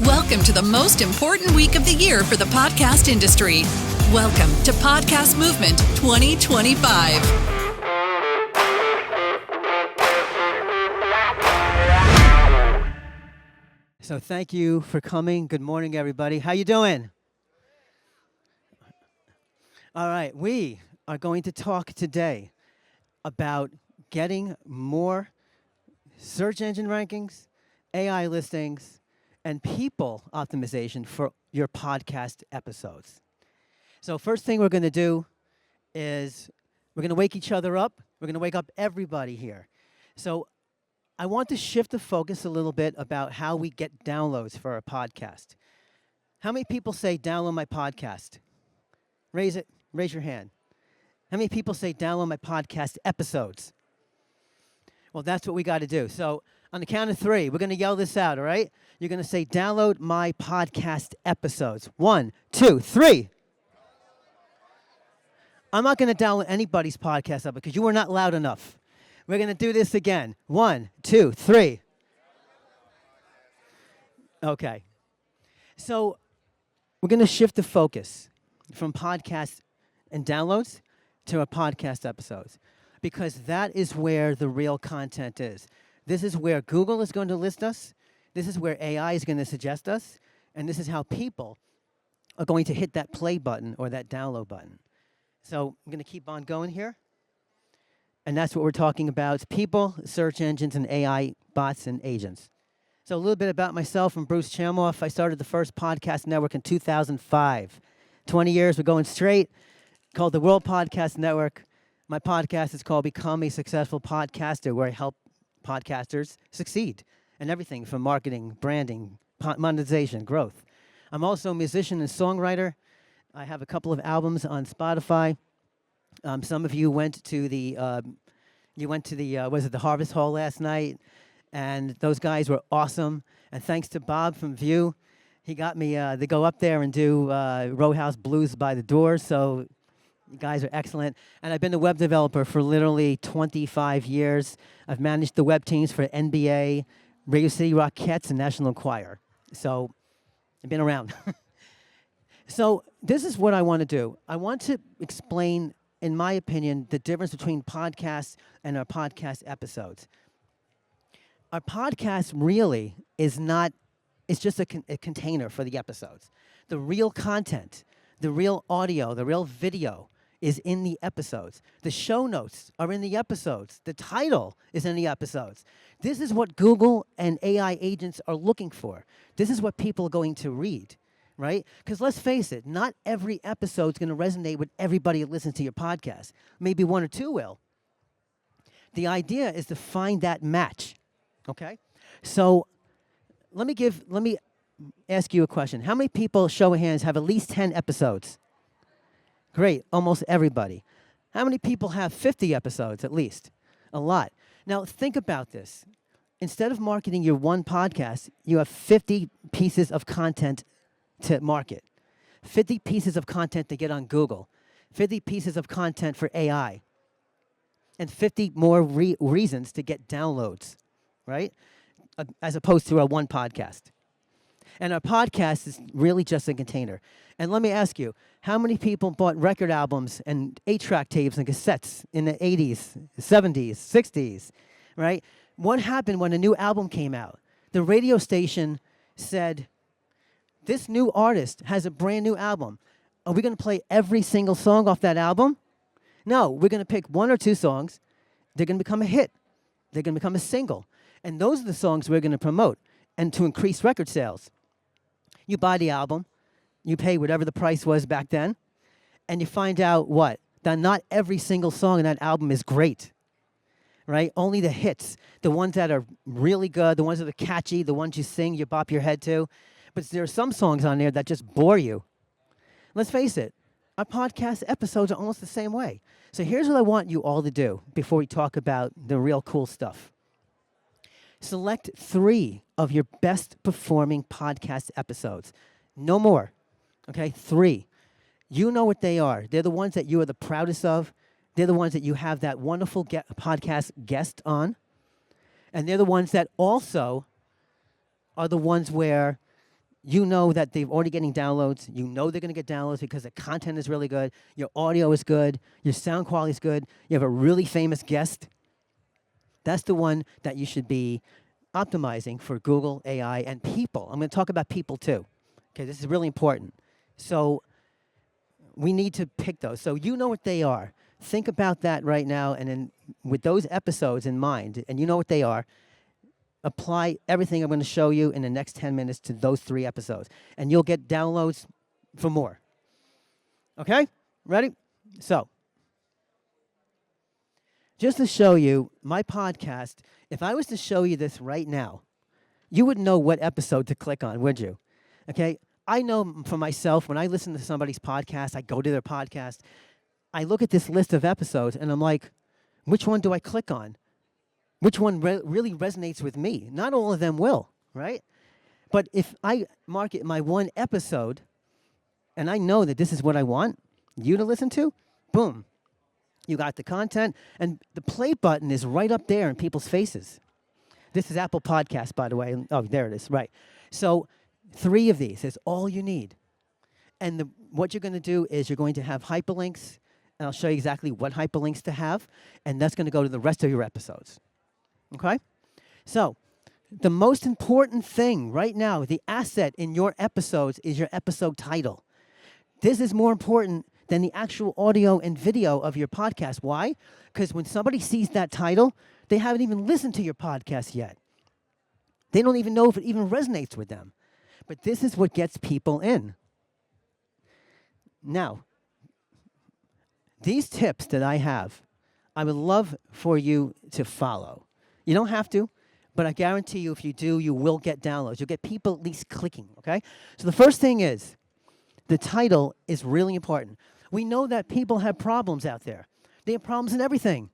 Welcome to the most important week of the year for the podcast industry. Welcome to Podcast Movement 2025. So thank you for coming. Good morning, everybody. How you doing? All right, we are going to talk today about getting more search engine rankings, AI listings, and people optimization for your podcast episodes. So first thing we're going to do is we're going to wake each other up. We're going to wake up everybody here. So I want to shift the focus a little bit about how we get downloads for our podcast. How many people say download my podcast? Raise your hand. How many people say download my podcast episodes? Well, that's what we got to do. So on the count of three, we're going to yell this out, all right? You're going to say download my podcast episodes. 1, 2, 3. I'm not going to download anybody's podcast up because you were not loud enough. We're going to do this again. 1, 2, 3. Okay. So we're going to shift the focus from podcasts and downloads to our podcast episodes because that is where the real content is. This is where Google is going to list us. This is where AI is going to suggest us. And this is how people are going to hit that play button or that download button. So I'm going to keep on going here. And that's what we're talking about. It's people, search engines, and AI bots and agents. So a little bit about myself. I'm Bruce Chamoff. I started the first podcast network in 2005. 20 years, we're going straight, called the World Podcast Network. My podcast is called Become a Successful Podcaster, where I help podcasters succeed in everything from marketing, branding, monetization, growth. I'm also a musician and songwriter. I have a couple of albums on Spotify. Some of you went to the the Harvest Hall last night, and those guys were awesome. And thanks to Bob from View, he got me to go up there and do Row House Blues by the Doors. So you guys are excellent. And I've been a web developer for literally 25 years. I've managed the web teams for NBA, Radio City Rockettes, and National Enquirer. So I've been around. So this is what I want to do. I want to explain, in my opinion, the difference between podcasts and our podcast episodes. Our podcast really is not, it's just a container for the episodes. The real content, the real audio, the real video is in the episodes. The show notes are in the episodes. The title is in the episodes. This is what Google and AI agents are looking for. This is what people are going to read, right? Because let's face it, not every episode is going to resonate with everybody that listens to your podcast. Maybe one or two will. The idea is to find that match, okay? So let me ask you a question. How many people, show of hands, have at least 10 episodes? Great, almost everybody. How many people have 50 episodes at least? A lot. Now think about this. Instead of marketing your one podcast, you have 50 pieces of content to market, 50 pieces of content to get on Google, 50 pieces of content for AI, and 50 more reasons to get downloads, right? As opposed to our one podcast. And our podcast is really just a container. And let me ask you, how many people bought record albums and 8-track tapes and cassettes in the 80s, 70s, 60s, right? What happened when a new album came out? The radio station said, this new artist has a brand new album. Are we going to play every single song off that album? No, we're going to pick one or two songs. They're going to become a hit. They're going to become a single. And those are the songs we're going to promote and to increase record sales. You buy the album, you pay whatever the price was back then, and you find out what? That not every single song in that album is great, right? Only the hits, the ones that are really good, the ones that are catchy, the ones you sing, you bop your head to. But there are some songs on there that just bore you. Let's face it, our podcast episodes are almost the same way. So here's what I want you all to do before we talk about the real cool stuff. Select 3 of your best performing podcast episodes. No more. Okay, 3. You know what they are. They're the ones that you are the proudest of. They're the ones that you have that wonderful podcast guest on. And they're the ones that also are the ones where you know that they're already getting downloads. You know they're going to get downloads because the content is really good. Your audio is good. Your sound quality is good. You have a really famous guest. That's the one that you should be optimizing for Google, AI, and people. I'm going to talk about people too. Okay, this is really important. So we need to pick those. So you know what they are. Think about that right now, and then with those episodes in mind, and you know what they are, apply everything I'm going to show you in the next 10 minutes to those 3 episodes, and you'll get downloads for more. Okay? Ready? So, just to show you my podcast, if I was to show you this right now, you wouldn't know what episode to click on, would you? Okay? I know for myself, when I listen to somebody's podcast, I go to their podcast, I look at this list of episodes, and I'm like, which one do I click on? Which one really resonates with me? Not all of them will, right? But if I market my one episode, and I know that this is what I want you to listen to, boom. You got the content, and the play button is right up there in people's faces. This is Apple Podcasts, by the way. Oh, there it is, right. So 3 of these is all you need. And what you're going to do is you're going to have hyperlinks, and I'll show you exactly what hyperlinks to have, and that's going to go to the rest of your episodes. Okay? So the most important thing right now, the asset in your episodes, is your episode title. This is more important than the actual audio and video of your podcast. Why? Because when somebody sees that title, they haven't even listened to your podcast yet. They don't even know if it even resonates with them. But this is what gets people in. Now, these tips that I have, I would love for you to follow. You don't have to, but I guarantee you if you do, you will get downloads. You'll get people at least clicking, okay? So the first thing is, the title is really important. We know that people have problems out there. They have problems in everything,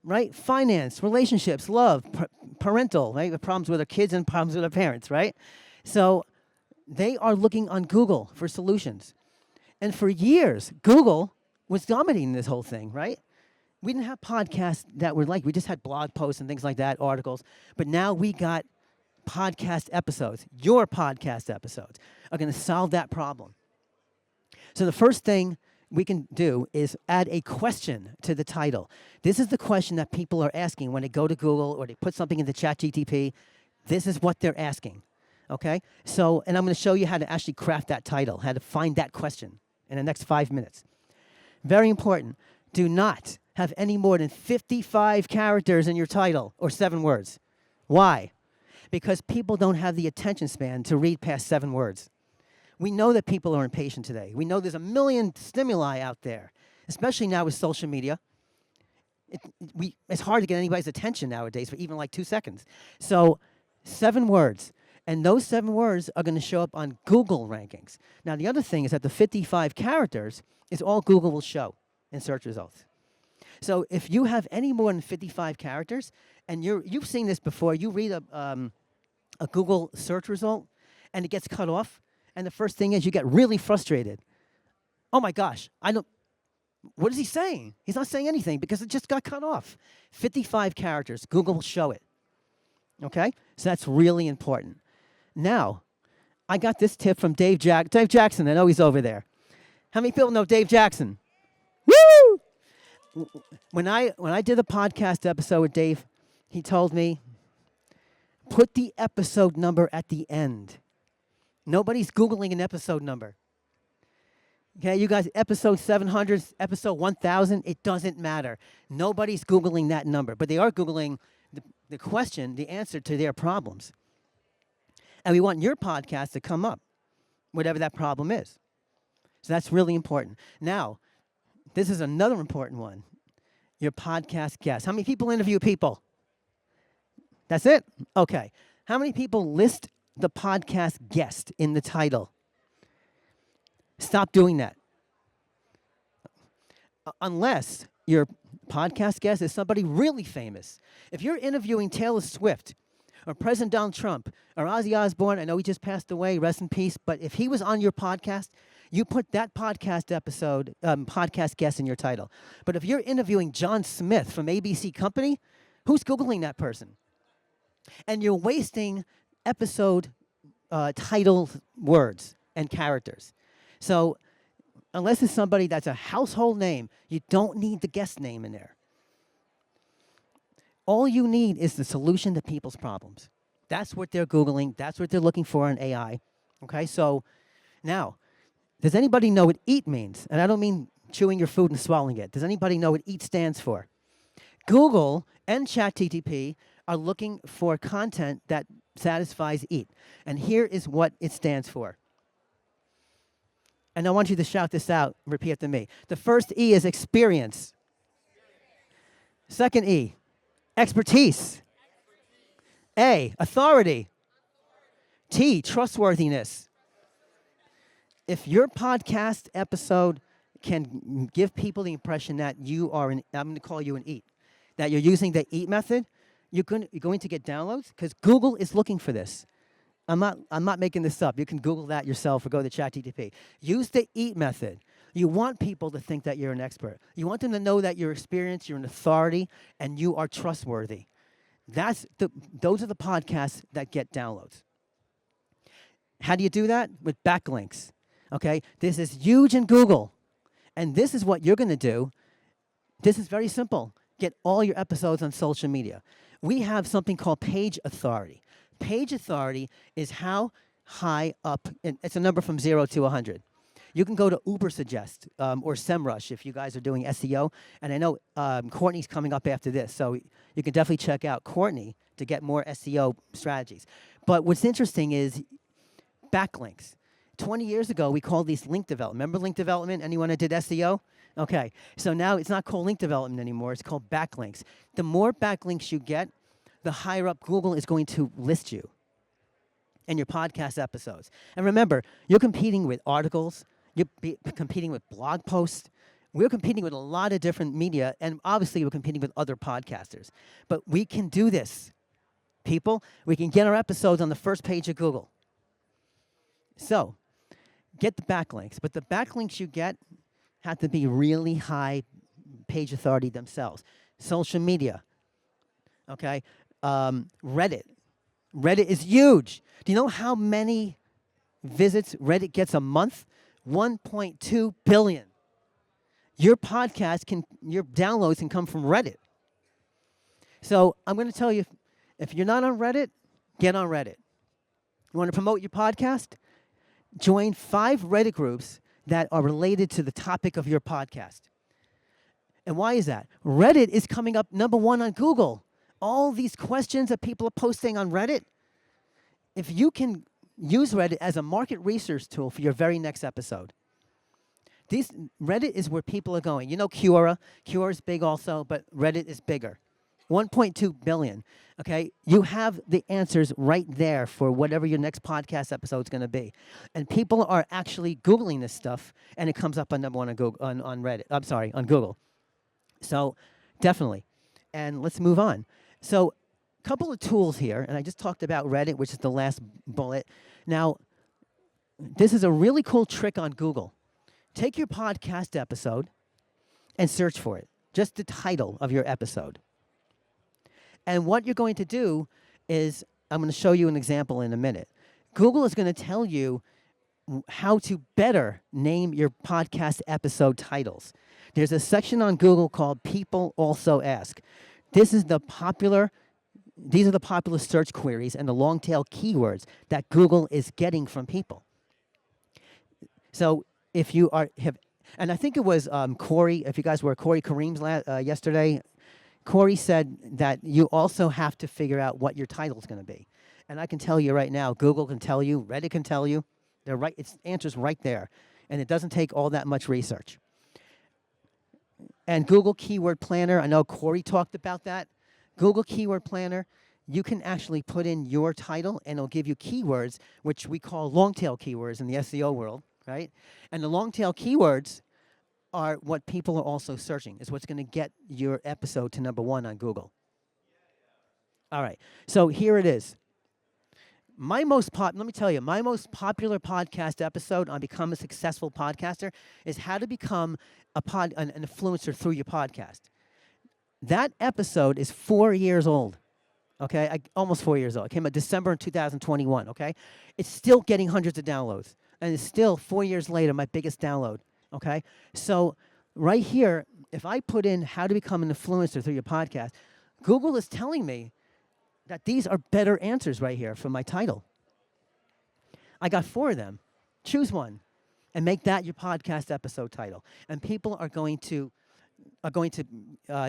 right? Finance, relationships, love, parental, right? The problems with their kids and problems with their parents, right? So they are looking on Google for solutions. And for years, Google was dominating this whole thing, right? We didn't have podcasts that were like, we just had blog posts and things like that, articles. But now we got podcast episodes. Your podcast episodes are going to solve that problem. So the first thing we can do is add a question to the title. This is the question that people are asking when they go to Google or they put something into ChatGPT. This is what they're asking, okay? So, and I'm going to show you how to actually craft that title, how to find that question in the next 5 minutes. Very important. Do not have any more than 55 characters in your title or 7 words. Why? Because people don't have the attention span to read past 7 words. We know that people are impatient today. We know there's a million stimuli out there, especially now with social media. It's hard to get anybody's attention nowadays for even like 2 seconds. So 7 words. And those 7 words are going to show up on Google rankings. Now, the other thing is that the 55 characters is all Google will show in search results. So if you have any more than 55 characters, and you've seen this before, you read a Google search result, and it gets cut off, and the first thing is you get really frustrated. Oh my gosh, what is he saying? He's not saying anything because it just got cut off. 55 characters, Google will show it. Okay? So that's really important. Now, I got this tip from Dave Jackson. I know he's over there. How many people know Dave Jackson? Woo! When I did a podcast episode with Dave, he told me, put the episode number at the end. Nobody's Googling an episode number. Okay, you guys, episode 700, episode 1000, it doesn't matter. Nobody's Googling that number, but they are Googling the question, the answer to their problems. And we want your podcast to come up, whatever that problem is. So that's really important. Now, this is another important one. Your podcast guest. How many people interview people? That's it? Okay. How many people list the podcast guest in the title? Stop doing that. Unless your podcast guest is somebody really famous. If you're interviewing Taylor Swift or President Donald Trump or Ozzy Osbourne, I know he just passed away, rest in peace, but if he was on your podcast, you put that podcast episode, podcast guest in your title. But if you're interviewing John Smith from ABC Company, who's Googling that person? And you're wasting episode title words and characters. So unless it's somebody that's a household name, you don't need the guest name in there. All you need is the solution to people's problems. That's what they're Googling. That's what they're looking for in AI. Okay, so now, does anybody know what EAT means? And I don't mean chewing your food and swallowing it. Does anybody know what EAT stands for? Google and ChatGPT are looking for content that satisfies EAT. And here is what it stands for. And I want you to shout this out, repeat after me. The first E is experience. Second E, expertise. A, authority. T, trustworthiness. If your podcast episode can give people the impression that you are I'm going to call you an EAT, that you're using the EAT method, you're going to get downloads because Google is looking for this. I'm not making this up. You can Google that yourself or go to ChatGPT. Use the EAT method. You want people to think that you're an expert. You want them to know that you're experienced, you're an authority, and you are trustworthy. Those are the podcasts that get downloads. How do you do that? With backlinks. Okay? This is huge in Google. And this is what you're going to do. This is very simple. Get all your episodes on social media. We have something called page authority. Page authority is how high up, and it's a number from 0 to 100. You can go to Ubersuggest or SEMrush if you guys are doing SEO. And I know Courtney's coming up after this, so you can definitely check out Courtney to get more SEO strategies. But what's interesting is backlinks. 20 years ago, we called these link development. Remember link development? Anyone that did SEO? Okay. So now it's not called link development anymore. It's called backlinks. The more backlinks you get, the higher up Google is going to list you in your podcast episodes. And remember, you're competing with articles. You're competing with blog posts. We're competing with a lot of different media, and obviously we're competing with other podcasters. But we can do this, people. We can get our episodes on the first page of Google. So, get the backlinks. But the backlinks you get have to be really high page authority themselves. Social media, okay? Reddit. Reddit is huge. Do you know how many visits Reddit gets a month? 1.2 billion. Your downloads can come from Reddit. So I'm going to tell you, if you're not on Reddit, get on Reddit. You want to promote your podcast? Join 5 Reddit groups that are related to the topic of your podcast. And why is that? Reddit is coming up #1 on Google. All these questions that people are posting on Reddit, if you can use Reddit as a market research tool for your very next episode. Reddit is where people are going. You know Quora. Quora is big also, but Reddit is bigger. 1.2 billion. Okay? You have the answers right there for whatever your next podcast episode is going to be. And people are actually Googling this stuff, and it comes up on #1 on Google, on Reddit. I'm sorry, on Google. So definitely. And let's move on. So a couple of tools here, and I just talked about Reddit, which is the last bullet. Now, this is a really cool trick on Google. Take your podcast episode and search for it, just the title of your episode. And what you're going to do is, I'm going to show you an example in a minute. Google is going to tell you how to better name your podcast episode titles. There's a section on Google called People Also Ask. These are the popular search queries and the long tail keywords that Google is getting from people. So if you and I think it was Corey, if you guys were Corey Kareem's yesterday, Corey said that you also have to figure out what your title is going to be. And I can tell you right now, Google can tell you, Reddit can tell you, they're right, it's answers right there. And it doesn't take all that much research. And Google Keyword Planner, I know Corey talked about that. Google Keyword Planner, you can actually put in your title and it'll give you keywords, which we call long tail keywords in the SEO world, right? And the long tail keywords are what people are also searching. Is what's going to get your episode to #1 on Google. All right. So here it is. Let me tell you, my most popular podcast episode on Become a Successful Podcaster is how to become an influencer through your podcast. That episode is 4 years old. Okay, almost 4 years old. It came out December in 2021. Okay, it's still getting hundreds of downloads, and it's still 4 years later my biggest download. Okay, so right here, if I put in how to become an influencer through your podcast, Google is telling me that these are better answers right here for my title. I got 4 of them. Choose one and make that your podcast episode title. And people are going to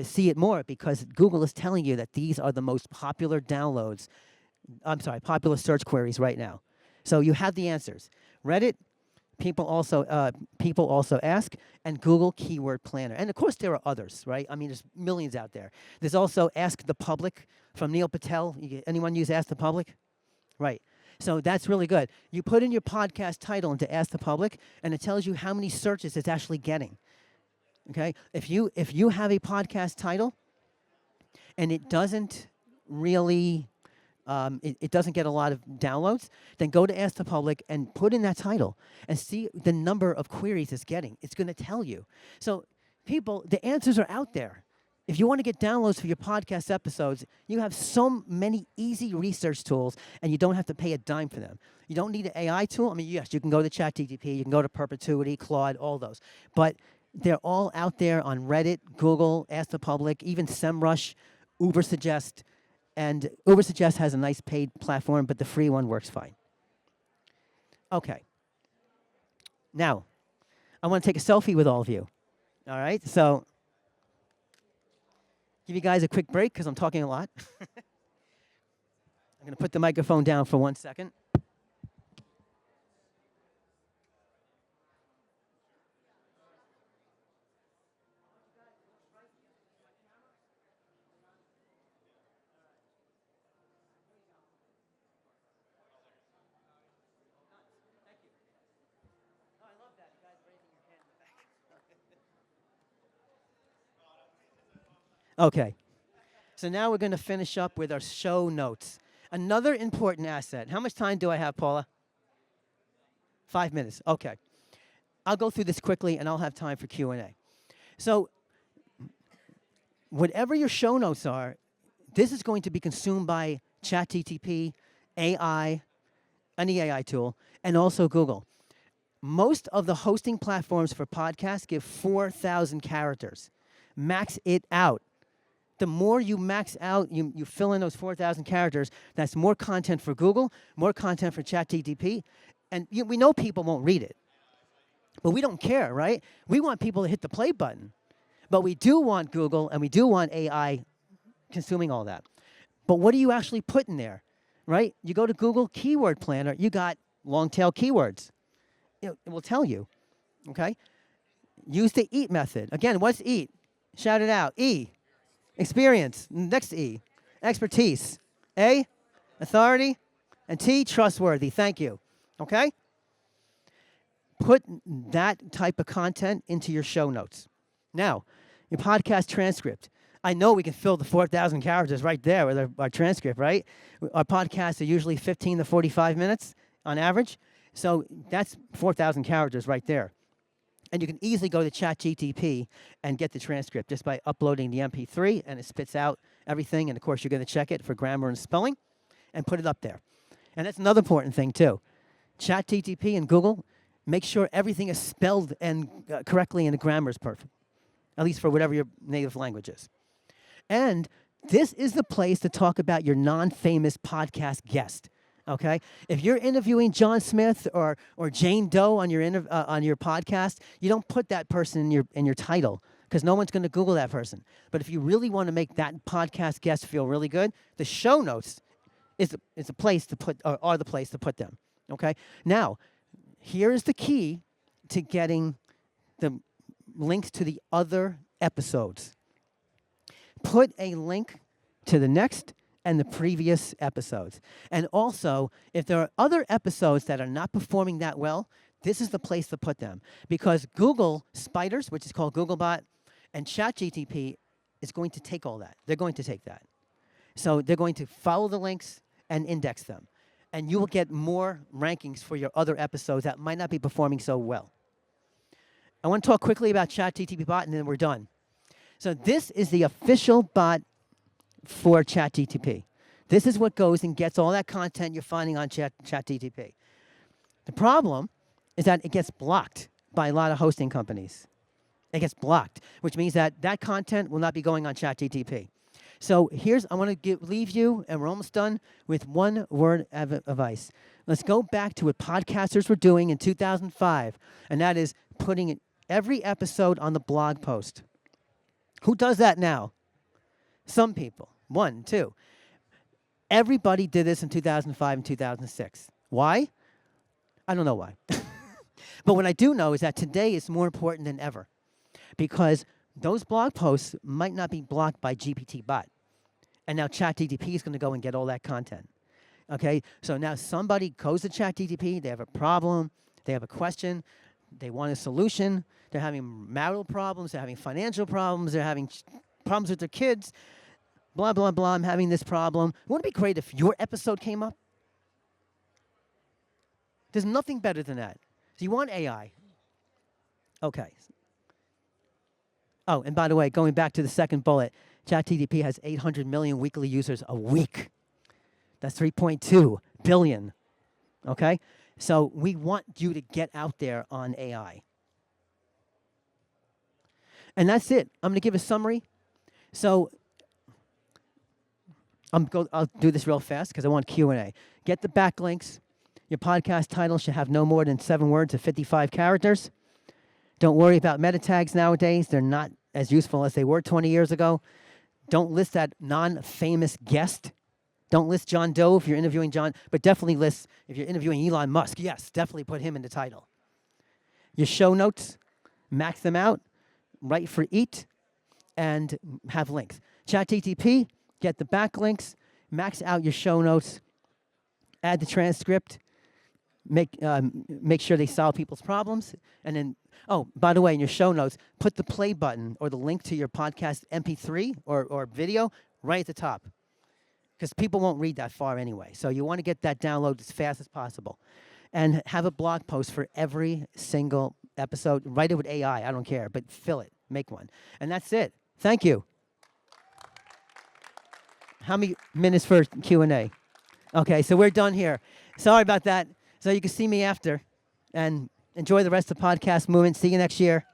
see it more because Google is telling you that these are the most popular popular search queries right now. So you have the answers. Reddit, people also ask, and Google Keyword Planner. And of course there are others, right? I mean, there's millions out there. There's also Ask the Public from Neil Patel. Anyone use Ask the Public? Right. So that's really good. You put in your podcast title into Ask the Public, and it tells you how many searches it's actually getting. Okay? If you have a podcast title and it doesn't really it doesn't get a lot of downloads, then go to Ask the Public and put in that title and see the number of queries it's getting. It's going to tell you. So people, the answers are out there. If you want to get downloads for your podcast episodes, you have so many easy research tools, and you don't have to pay a dime for them. You don't need an AI tool. I mean, yes, you can go to ChatGPT, you can go to Perpetuity, Claude, all those. But they're all out there on Reddit, Google, Ask the Public, even SEMrush, Ubersuggest. And Ubersuggest has a nice paid platform, but the free one works fine. Okay. Now, I want to take a selfie with all of you. All right? So, give you guys a quick break because I'm talking a lot. I'm going to put the microphone down for 1 second. Okay. So now we're going to finish up with our show notes. Another important asset. How much time do I have, Paula? 5 minutes. Okay. I'll go through this quickly, and I'll have time for Q&A. So whatever your show notes are, this is going to be consumed by ChatGPT, AI, any AI tool, and also Google. Most of the hosting platforms for podcasts give 4,000 characters. Max it out. The more you max out, you fill in those 4,000 characters, that's more content for Google, more content for ChatGPT, and we know people won't read it. But we don't care, right? We want people to hit the play button. But we do want Google and we do want AI consuming all that. But what do you actually put in there, right? You go to Google Keyword Planner, you got long tail keywords. It will tell you, okay? Use the EAT method. Again, what's EAT? Shout it out. E, experience. Next E, expertise. A, authority. And T, trustworthy. Thank you. Okay? Put that type of content into your show notes. Now, your podcast transcript. I know we can fill the 4,000 characters right there with our transcript, right? Our podcasts are usually 15 to 45 minutes on average. So that's 4,000 characters right there. And you can easily go to ChatGPT and get the transcript just by uploading the MP3, and it spits out everything. And, of course, you're going to check it for grammar and spelling and put it up there. And that's another important thing, too. ChatGPT and Google, make sure everything is spelled and correctly and the grammar is perfect, at least for whatever your native language is. And this is the place to talk about your non-famous podcast guest. Okay, if you're interviewing John Smith or Jane Doe on your podcast, you don't put that person in your title because no one's going to Google that person. But if you really want to make that podcast guest feel really good, the show notes is a place to put are the place to put them. Okay, now here's the key to getting the links to the other episodes. Put a link to the next and the previous episodes. And also, if there are other episodes that are not performing that well, this is the place to put them. Because Google Spiders, which is called Googlebot, and ChatGPT is going to take all that. They're going to take that. So they're going to follow the links and index them. And you will get more rankings for your other episodes that might not be performing so well. I want to talk quickly about ChatGPT bot, and then we're done. So this is the official bot for ChatGPT. This is what goes and gets all that content you're finding on ChatGPT. The problem is that it gets blocked by a lot of hosting companies. It gets blocked, which means that that content will not be going on ChatGPT. So I want to leave you, and we're almost done, with one word of advice. Let's go back to what podcasters were doing in 2005, and that is putting every episode on the blog post. Who does that now? Some people. 1, 2. Everybody did this in 2005 and 2006. Why? I don't know why. But what I do know is that today is more important than ever, because those blog posts might not be blocked by GPT bot. And now ChatGPT is going to go and get all that content. Okay? So now somebody goes to ChatGPT, they have a problem, they have a question, they want a solution, they're having marital problems, they're having financial problems, they're having problems with their kids, blah, blah, blah, I'm having this problem. Wouldn't it be great if your episode came up? There's nothing better than that. So you want AI. Okay. Oh, and by the way, going back to the second bullet, ChatGPT has 800 million weekly users a week. That's 3.2 billion. Okay? So we want you to get out there on AI. And that's it. I'm going to give a summary. So I'll do this real fast because I want Q&A. Get the backlinks. Your podcast title should have no more than 7 words of 55 characters. Don't worry about meta tags nowadays. They're not as useful as they were 20 years ago. Don't list that non-famous guest. Don't list John Doe if you're interviewing John, but definitely list if you're interviewing Elon Musk. Yes, definitely put him in the title. Your show notes, max them out, write for each, and have links. ChatGPT, get the backlinks, max out your show notes, add the transcript, make sure they solve people's problems, and then, oh, by the way, in your show notes, put the play button or the link to your podcast MP3 or video right at the top, because people won't read that far anyway. So you want to get that download as fast as possible. And have a blog post for every single episode. Write it with AI, I don't care, but fill it, make one. And that's it. Thank you. How many minutes for Q&A? Okay, so we're done here. Sorry about that. So you can see me after. And enjoy the rest of the podcast movement. See you next year.